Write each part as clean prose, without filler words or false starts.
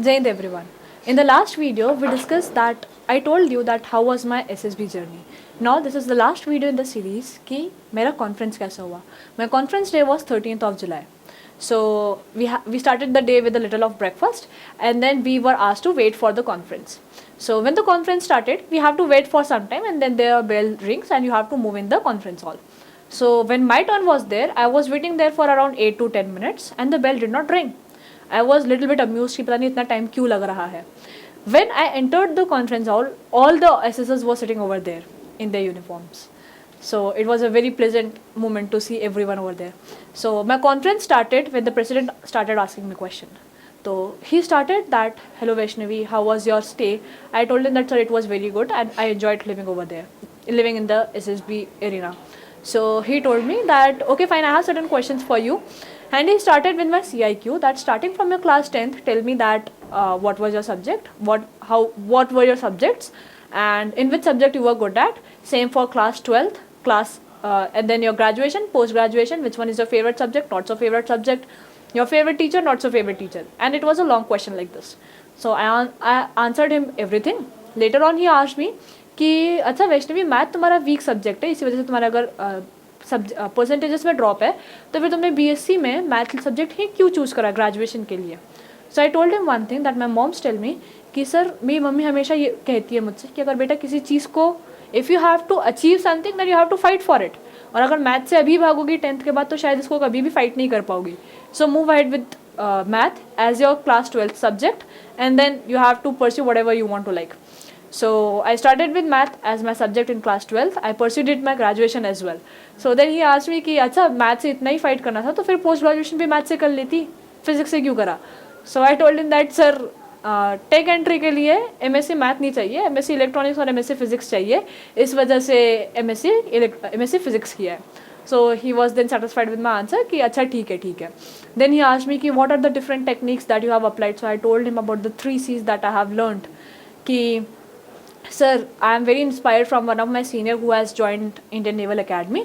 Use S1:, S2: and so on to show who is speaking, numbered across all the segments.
S1: Jain everyone. In the last video, we discussed that I told you that how was my SSB journey. Now this is the last video in the series कि मेरा conference कैसा हुआ. My conference day was 13th of July. So we started the day with a little of breakfast and then we were asked to wait for the conference. So when the conference started, we have to wait for some time and then the bell rings and you have to move in the conference hall. So when my turn was there, I was waiting there for around 8 to 10 minutes and the bell did not ring. I was little bit amused कि पता नहीं इतना time क्यों लग रहा है. When I entered the conference hall, all the SSS were sitting over there in their uniforms. So it was a very pleasant moment to see everyone over there. So my conference started when the president started asking me question. So he started that, hello Vaishnavi, how was your stay? I told him that sir, it was very good and I enjoyed living over there, living in the SSB arena. So he told me that okay fine, I have certain questions for you. And he started with my CIQ that starting from your class 10th, tell me that what was your subject, what were your subjects and in which subject you were good at. Same for class 12th, and then your graduation, post graduation, which one is your favorite subject, not so favorite subject, your favorite teacher, not so favorite teacher. And it was a long question like this. So I answered him everything. Later on he asked me कि अच्छा Vaishnavi math तुम्हारा week subject है, इसी वजह से तुम्हारा अगर percentages में ड्रॉप है तो फिर तुमने बीएससी में मैथ सब्जेक्ट ही क्यों चूज़ करा ग्रेजुएशन के लिए. So I told him one thing that my mom's tell me कि सर मेरी मम्मी हमेशा ये कहती है मुझसे कि अगर बेटा किसी चीज़ को if you have to achieve something that you have to fight for it, और अगर मैथ से अभी भागोगी 10th के बाद तो शायद इसको कभी भी फाइट नहीं कर पाओगी. So move ahead with math as your class 12th subject and then you have to pursue whatever you want to like. So I started with math as my subject in class 12th. I pursued it my graduation as well. So then he asked me कि अच्छा math से इतना ही fight करना था तो फिर post graduation भी math से कर लेती, फिजिक्स से क्यों करा. So I told him that sir tech entry के लिए एमएससी मैथ नहीं चाहिए, एमएससी इलेक्ट्रॉनिक्स और एमएससी फिजिक्स चाहिए, इस वजह से एमएससी फिजिक्स किया है. So he was then satisfied with my answer कि अच्छा ठीक है. देन ही आस्क्ड मी कि what are the different techniques that you have applied. So I told him about the 3 C's that I have learned कि Sir, I am very inspired from one of my senior who has joined Indian Naval Academy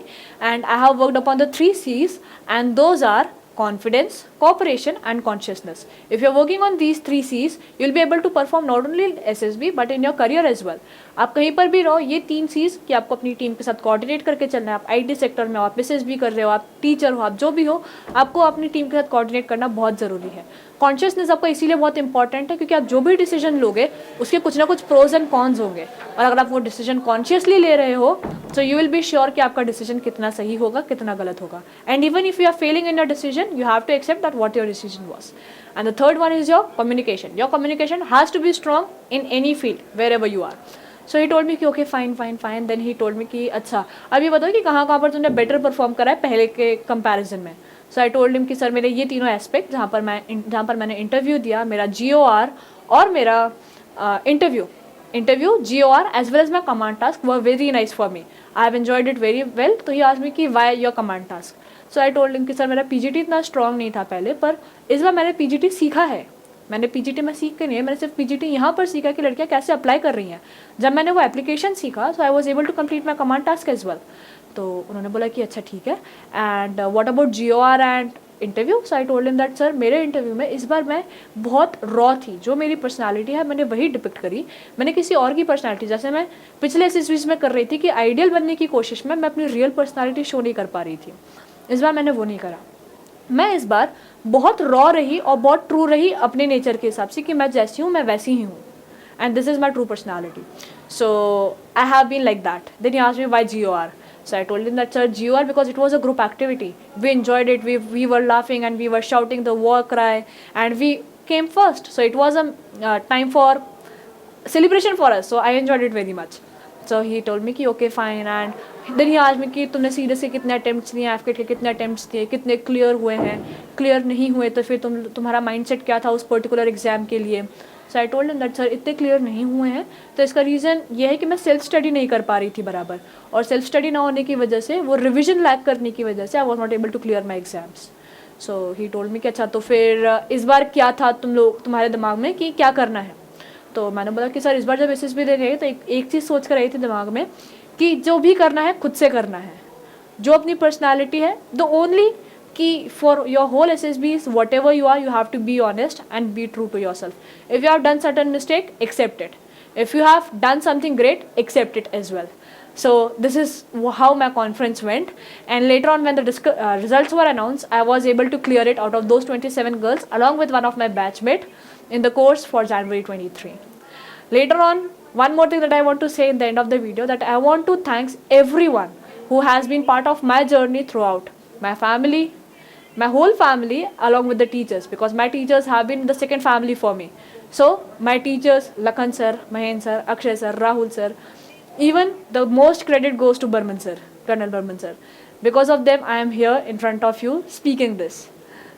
S1: and I have worked upon the 3 C's and those are confidence, cooperation and consciousness. If you are working on these 3 C's, you will be able to perform not only in SSB but in your career as well. आप कहीं पर भी रहो, ये 3 C's कि आपको अपनी team के साथ कोऑर्डिनेट करके चलना है. आप IT सेक्टर में हो, आप SSB कर रहे हो, आप टीचर हो, आप जो भी हो, आपको अपनी टीम के साथ कोऑर्डिनेट करना बहुत ज़रूरी है. कॉन्शियसनेस आपका इसीलिए बहुत इंपॉर्टेंट है क्योंकि आप जो भी डिसीजन लोगे उसके कुछ ना कुछ प्रोज एंड कॉन्स होंगे, और अगर आप वो डिसीजन कॉन्शियसली ले रहे हो तो यू विल बी श्योर कि आपका डिसीजन कितना सही होगा, कितना गलत होगा. And even if you are failing in your decision, you have to accept that what your decision was. And the third one is your communication. Your communication has to be strong in any field wherever you are. So he told me कि okay fine. Then he told me कि अच्छा अब ये बताओ कि कहाँ पर तुमने बेटर परफॉर्म करा है पहले के कंपैरिजन में. सो आई टोल्ड हिम कि सर मेरे ये तीनों एस्पेक्ट जहाँ पर मैंने इंटरव्यू दिया, मेरा GOR और मेरा interview GOR as well as my command task were very nice for me. I have enjoyed it very well. तो ही आस्क्ड मी कि why your command task. So I told him कि sir मेरा PGT इतना strong नहीं था पहले, पर इस बार मैंने PGT सीखा है. मैंने PGT में सीख के नहीं है, मैंने सिर्फ PGT यहाँ पर सीखा कि लड़कियाँ कैसे अप्लाई कर रही हैं. जब मैंने वो एप्लीकेशन सीखा so I was able to complete my command task as well. तो उन्होंने बोला कि अच्छा ठीक है and what about GOR and interview. So I told him that sir मेरे इंटरव्यू में इस बार मैं बहुत रॉ थी, जो मेरी पर्सनालिटी है मैंने वही डिपिक्ट करी. मैंने किसी और की पर्सनालिटी, जैसे मैं पिछले सीरीज में कर रही थी कि आइडियल बनने की कोशिश में मैं अपनी रियल पर्सनालिटी शो नहीं कर पा रही थी, इस बार मैंने वो नहीं करा. मैं इस बार बहुत रॉ रही और बहुत ट्रू रही अपने नेचर के हिसाब से कि मैं जैसी हूँ मैं वैसी ही हूँ and this is my true personality. So I have been like that. Then he asked me why GOR. So I told him that sir GOR because it was a group activity. We enjoyed it. We were laughing and we were shouting the war cry and we came first. So it was a time for celebration for us. So I enjoyed it very much. So he told me कि okay fine and then he asked me कि तुमने seriously कितने attempts दिए, AFCAT के कितने attempts दिए, कितने clear हुए हैं, क्लियर नहीं हुए तो फिर तुम्हारा माइंडसेट क्या था उस पर्टिकुलर एग्जाम के लिए. So I told him that sir इतने क्लियर नहीं हुए हैं तो इसका रीज़न ये है कि मैं सेल्फ स्टडी नहीं कर पा रही थी बराबर, और सेल्फ स्टडी ना होने की वजह से, वो रिविजन लैक करने की वजह से I was not able to clear my exams. So he told me कि अच्छा तो फिर इस बार क्या था तुम्हारे दिमाग में कि क्या करना है. तो मैंने बोला कि सर इस बार जब SSB दे रहे तो एक चीज़ सोच कर आई थी दिमाग में कि जो भी करना है खुद से करना है. जो अपनी पर्सनैलिटी है, द ओनली कि for your whole SSBs, whatever you are, you have to be honest and be true to yourself. If you have done certain mistake, accept it. If you have done something great, accept it as well. So this is how my conference went, and later on when the results were announced, I was able to clear it out of those 27 girls along with one of my batchmate in the course for January 23. Later on, one more thing that I want to say in the end of the video, that I want to thank everyone who has been part of my journey throughout. My family, my whole family, along with the teachers, because my teachers have been the second family for me. So my teachers, Lakhan sir, Mahen sir, Akshay sir, Rahul sir, even the most credit goes to Burman sir, Colonel Burman sir. Because of them, I am here in front of you speaking this.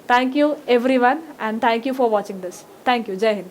S1: Thank you everyone, and thank you for watching this. Thank you. Jai Hind.